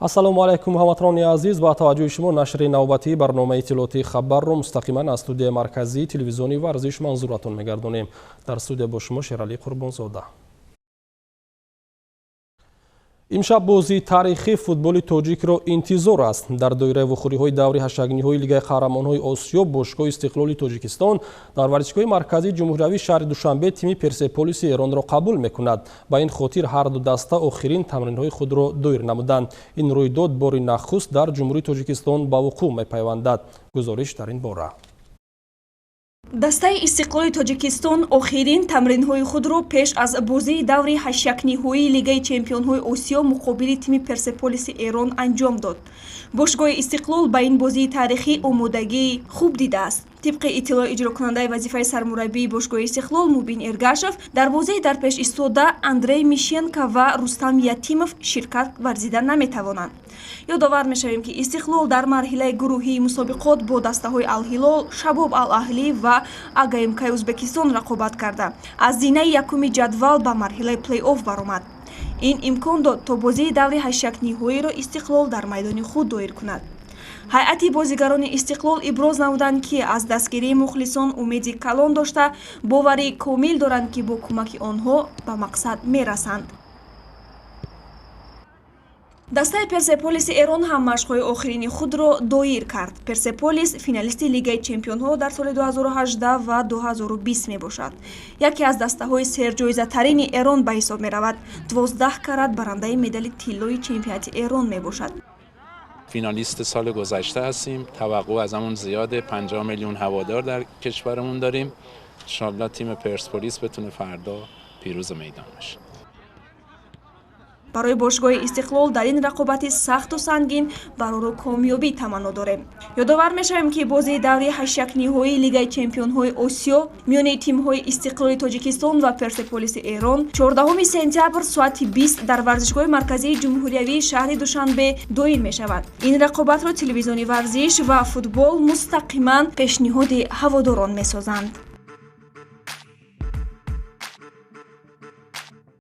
ассалому алайкум ҳамватрони азиз, ба таваҷҷӯҳи шумо нашри навбатии барномаи иттилоотии хабарро мустақиман аз студияи марказии телевизиони варзиш манзуратон мегардонем. Дар студия бо шумо Шералӣ Қурбонзода. имшаб бозии таърихи футболи тоҷикро интизор аст. Дар доираи вухӯриҳои даври ҳашагниҳои Лигаи қаҳрамонҳои Осиё бошгоҳи Истиқлоли Тоҷикистон дар варзишгоҳи марказии ҷумҳуриявии шаҳри Душанбе тими Персеполиси Эронро қабул мекунад. Ба ин хотир ҳар ду даста охирин тамринҳои худро доир намуданд. Ин рӯйдод бори нахуст дар ҷумҳурии Тоҷикистон ба вуқӯъ мепайвандад. Гузориш дар ин бора. Дастаи Истиқлоли Тоҷикистон охирин тамринҳои худро пеш аз бозии даври ҳаштякниҳои Лигаи чемпионҳои Осиё муқобили тими Персеполиси Эрон анҷом дод. Бошгоҳи Истиқлол ба ин бозии таърихӣ омодагии хуб дидааст. طبق اطلاع اجرا کننده وظیفه سرمربی باشگاه استقلال مبین ارگاشف در بازی در پیش ایستاده اندری میشنکو و رستم یتیموف شرکت ورزیدن نمیتوانند. یادآور میشویم که استقلال در مرحله گروهی مسابقات با دسته‌های الهلال، شباب الاهلی و اگایمک ازبکستان رقابت کرده. از زینه یکم جدول به مرحله پلی آف برآمد. این امکان داد تا بازی دوری هشتک‌نهایی را استقلال در میدان خود دایر کند. ҳайати бозигарони Истиқлол иброз намуданд ки аз дастгирии мухлисон умеди калон дошта боварӣ комил доранд ки бо кӯмаки онҳо ба мақсад мерасанд. дастаи Персеполиси Эрон ҳам машқҳои охирини худро доир кард. Персеполис финалисти Лигаи чемпионҳо дар соли 2018 ва 2020 мебошад. яке аз дастаҳои серҷоизатарини Эрон ба ҳисоб меравад. 12 карат барандаи медали тиллои чемпионати Эрон мебошад. فینالیست سال گذشته هستیم. توقع از همون زیاده. 50 میلیون هوادار در کشورمون داریم. انشالله تیم پرسپولیس بتونه فردا پیروز میدان بشه. برای باشگاه استقلال در این رقابت سخت و سنگین برای کامیابی تمنا داریم. یادآور میشویم که بازی دوری هشتک‌نهایی لیگ چمپیون‌های آسیا میان تیم‌های استقلال تاجیکستان و پرسپولیس ایران 14 سپتامبر ساعت 20 در ورزشگاه مرکزی جمهوریوی شهر دوشنبه دایر میشود. این رقابت را تلویزیونی ورزش و فوتبال مستقیما پیشنهاد هواداران میسازند.